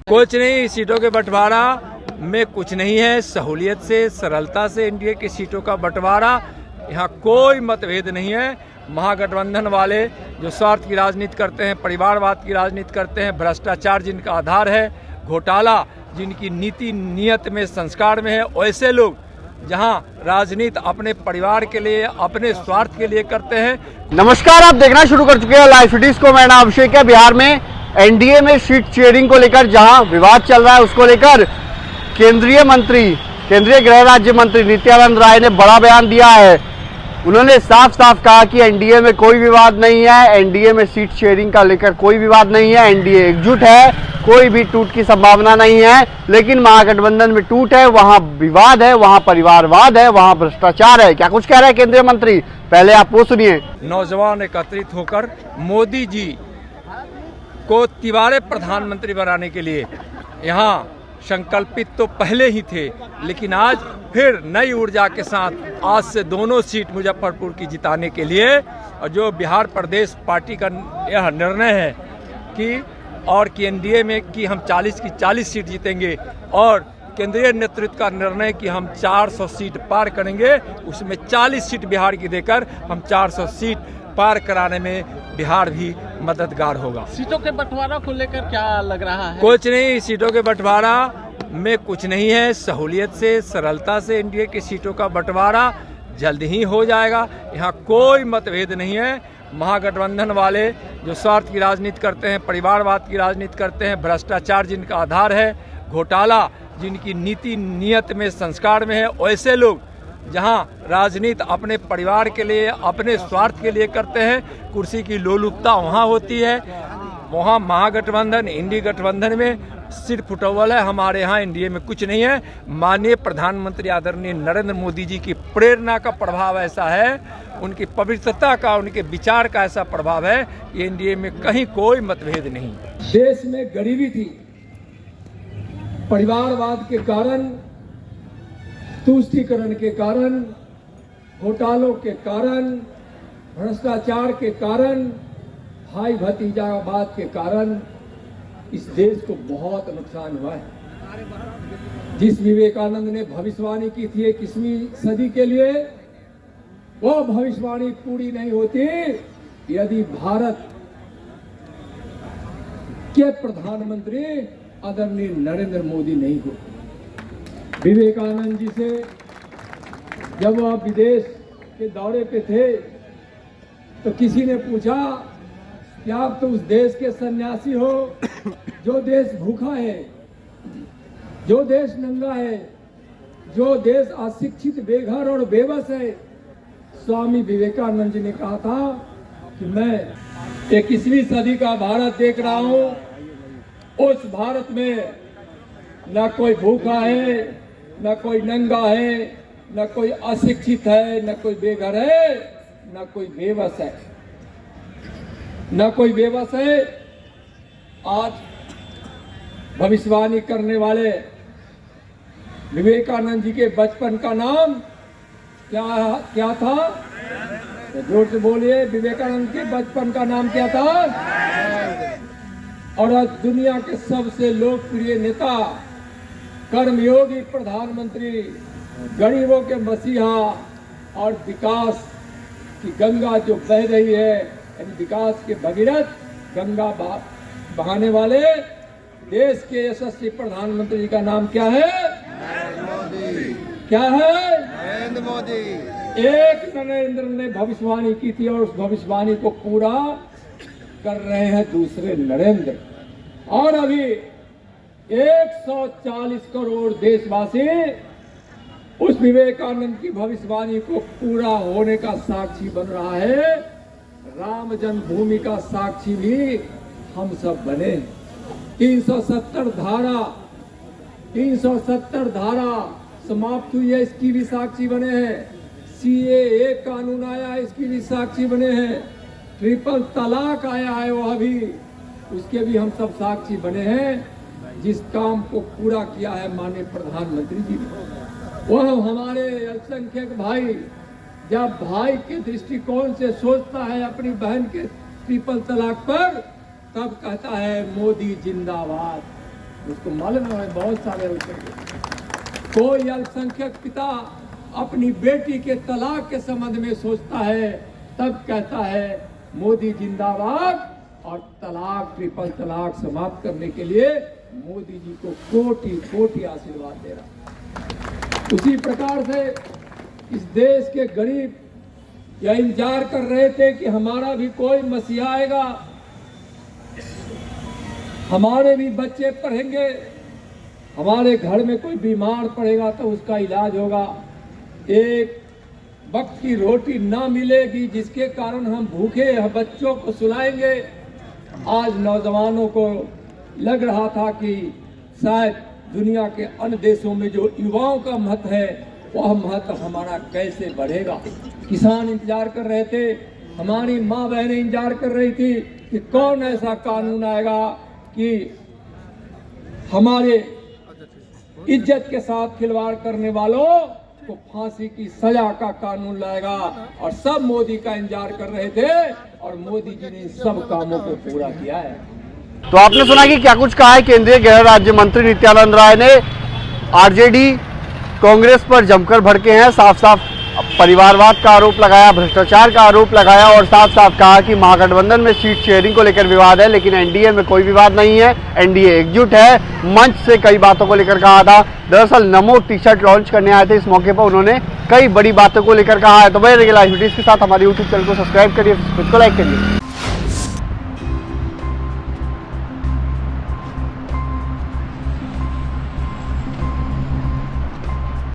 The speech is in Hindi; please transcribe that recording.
कुछ नहीं, सीटों के बंटवारा में कुछ नहीं है। सहूलियत से, सरलता से एनडीए की सीटों का बंटवारा, यहाँ कोई मतभेद नहीं है। महागठबंधन वाले जो स्वार्थ की राजनीति करते हैं, परिवारवाद की राजनीति करते हैं, भ्रष्टाचार जिनका आधार है, घोटाला जिनकी नीति नियत में, संस्कार में है, वैसे लोग जहां राजनीति अपने परिवार के लिए, अपने स्वार्थ के लिए करते हैं। नमस्कार, आप देखना शुरू कर चुके हैं लाइव सिटीज को। मेरा नाम अभिषेक है। बिहार में एनडीए में सीट शेयरिंग को लेकर जहां विवाद चल रहा है, उसको लेकर केंद्रीय गृह राज्य मंत्री नित्यानंद राय ने बड़ा बयान दिया है। उन्होंने साफ साफ कहा कि एनडीए में कोई विवाद नहीं है, एनडीए में सीट शेयरिंग का लेकर कोई विवाद नहीं है, एनडीए एकजुट है, कोई भी टूट की संभावना नहीं है। लेकिन महागठबंधन में टूट है, वहां विवाद है, वहां परिवारवाद है, वहां भ्रष्टाचार है। क्या कुछ कह रहे हैं केंद्रीय मंत्री, पहले आप वो सुनिए। नौजवान एकत्रित होकर मोदी जी को तिबारे प्रधानमंत्री बनाने के लिए यहाँ संकल्पित तो पहले ही थे, लेकिन आज फिर नई ऊर्जा के साथ आज से दोनों सीट मुजफ्फरपुर की जिताने के लिए, और जो बिहार प्रदेश पार्टी का यह निर्णय है कि एनडीए में कि हम 40 की 40 सीट जीतेंगे, और केंद्रीय नेतृत्व का निर्णय कि हम 400 सीट पार करेंगे, उसमें 40 सीट बिहार की देकर हम 400 सीट पार कराने में बिहार भी मददगार होगा। सीटों के बंटवारा को लेकर क्या लग रहा है? कुछ नहीं, सीटों के बंटवारा में कुछ नहीं है। सहूलियत से, सरलता से एनडीए की सीटों का बंटवारा जल्द ही हो जाएगा। यहाँ कोई मतभेद नहीं है। महागठबंधन वाले जो स्वार्थ की राजनीति करते हैं, परिवारवाद की राजनीति करते हैं, भ्रष्टाचार जिनका आधार है, घोटाला जिनकी नीति नियत में, संस्कार में है, वैसे लोग जहां राजनीति अपने परिवार के लिए, अपने स्वार्थ के लिए करते हैं, कुर्सी की लोलुपता वहां होती है। वहां महागठबंधन, इंडी गठबंधन में सिर्फ फुटबॉल है। हमारे यहाँ एनडीए में कुछ नहीं है। माननीय प्रधानमंत्री आदरणीय नरेंद्र मोदी जी की प्रेरणा का प्रभाव ऐसा है, उनकी पवित्रता का, उनके विचार का ऐसा प्रभाव है कि एनडीए में कहीं कोई मतभेद नहीं। देश में गरीबी थी, परिवारवाद के कारण, तुष्टीकरण के कारण, घोटालों के कारण, भ्रष्टाचार के कारण, भाई भतीजावाद के कारण इस देश को बहुत नुकसान हुआ है। जिस विवेकानंद ने भविष्यवाणी की थी 21वीं सदी के लिए, वह भविष्यवाणी पूरी नहीं होती यदि भारत के प्रधानमंत्री आदरणीय नरेंद्र मोदी नहीं होते। विवेकानंद जी से जब वह विदेश के दौरे पे थे तो किसी ने पूछा कि आप तो उस देश के सन्यासी हो जो देश भूखा है, जो देश नंगा है, जो देश अशिक्षित, बेघर और बेबस है। स्वामी विवेकानंद जी ने कहा था कि मैं 21वीं सदी का भारत देख रहा हूं, उस भारत में न कोई भूखा है, न कोई नंगा है, न कोई अशिक्षित है, न कोई बेघर है, न कोई बेबस है, न कोई बेबस है। आज भविष्यवाणी करने वाले विवेकानंद जी के बचपन का नाम क्या था? जोर से बोलिए, विवेकानंद के बचपन का नाम क्या था? और आज दुनिया के सबसे लोकप्रिय नेता, कर्मयोगी प्रधानमंत्री, गरीबों के मसीहा और विकास की गंगा जो बह रही है, यानी विकास के भगीरथ गंगा बहाने वाले देश के यशस्वी प्रधानमंत्री जी का नाम क्या है? क्या है? नरेंद्र मोदी। एक नरेंद्र ने भविष्यवाणी की थी और उस भविष्यवाणी को पूरा कर रहे हैं दूसरे नरेंद्र। और अभी 140 करोड़ देशवासी उस विवेकानंद की भविष्यवाणी को पूरा होने का साक्षी बन रहा है। राम जन्मभूमि का साक्षी भी हम सब बने। 370 धारा समाप्त हुई है, इसकी भी साक्षी बने हैं। CAA कानून आया, इसकी भी साक्षी बने हैं। ट्रिपल तलाक आया है, वह भी, उसके भी हम सब साक्षी बने हैं। जिस काम को पूरा किया है माननीय प्रधानमंत्री जी ने, वह हमारे अल्पसंख्यक भाई जब भाई के दृष्टिकोण से सोचता है अपनी बहन के ट्रिपल तलाक पर, तब कहता है मोदी जिंदाबाद। उसको मालूम है बहुत सारे उत्तर। कोई अल्पसंख्यक पिता अपनी बेटी के तलाक के संबंध में सोचता है तब कहता है मोदी जिंदाबाद, और तलाक ट्रिपल तलाक समाप्त करने के लिए मोदी जी को कोटि कोटि आशीर्वाद दे रहा। उसी प्रकार से इस देश के गरीब यह इंतजार कर रहे थे कि हमारा भी कोई मसीहा आएगा, हमारे भी बच्चे पढ़ेंगे, हमारे घर में कोई बीमार पड़ेगा तो उसका इलाज होगा, एक वक्त की रोटी ना मिलेगी जिसके कारण हम भूखे बच्चों को सुलाएंगे। आज नौजवानों को लग रहा था कि शायद दुनिया के अन्य देशों में जो युवाओं का महत्व है वह महत्व हमारा कैसे बढ़ेगा। किसान इंतजार कर रहे थे, हमारी माँ बहनें इंतजार कर रही थी कि कौन ऐसा कानून आएगा कि हमारे इज्जत के साथ खिलवाड़ करने वालों को फांसी की सजा का कानून लाएगा, और सब मोदी का इंतजार कर रहे थे और मोदी जी ने इन सब कामों को पूरा किया है। तो आपने सुना कि क्या कुछ कहा है केंद्रीय गृह राज्य मंत्री नित्यानंद राय ने। आरजेडी कांग्रेस पर जमकर भड़के हैं, साफ साफ परिवारवाद का आरोप लगाया, भ्रष्टाचार का आरोप लगाया और साफ साफ कहा कि महागठबंधन में सीट शेयरिंग को लेकर विवाद है, लेकिन एनडीए में कोई विवाद नहीं है, एनडीए एकजुट है। मंच से कई बातों को लेकर कहा था। दरअसल नमो टी शर्ट लॉन्च करने आए थे, इस मौके पर उन्होंने कई बड़ी बातों को लेकर कहा है। तो भाई रेगुलर के साथ हमारे यूट्यूब चैनल को सब्सक्राइब करिए, फेसबुक को लाइक करिए।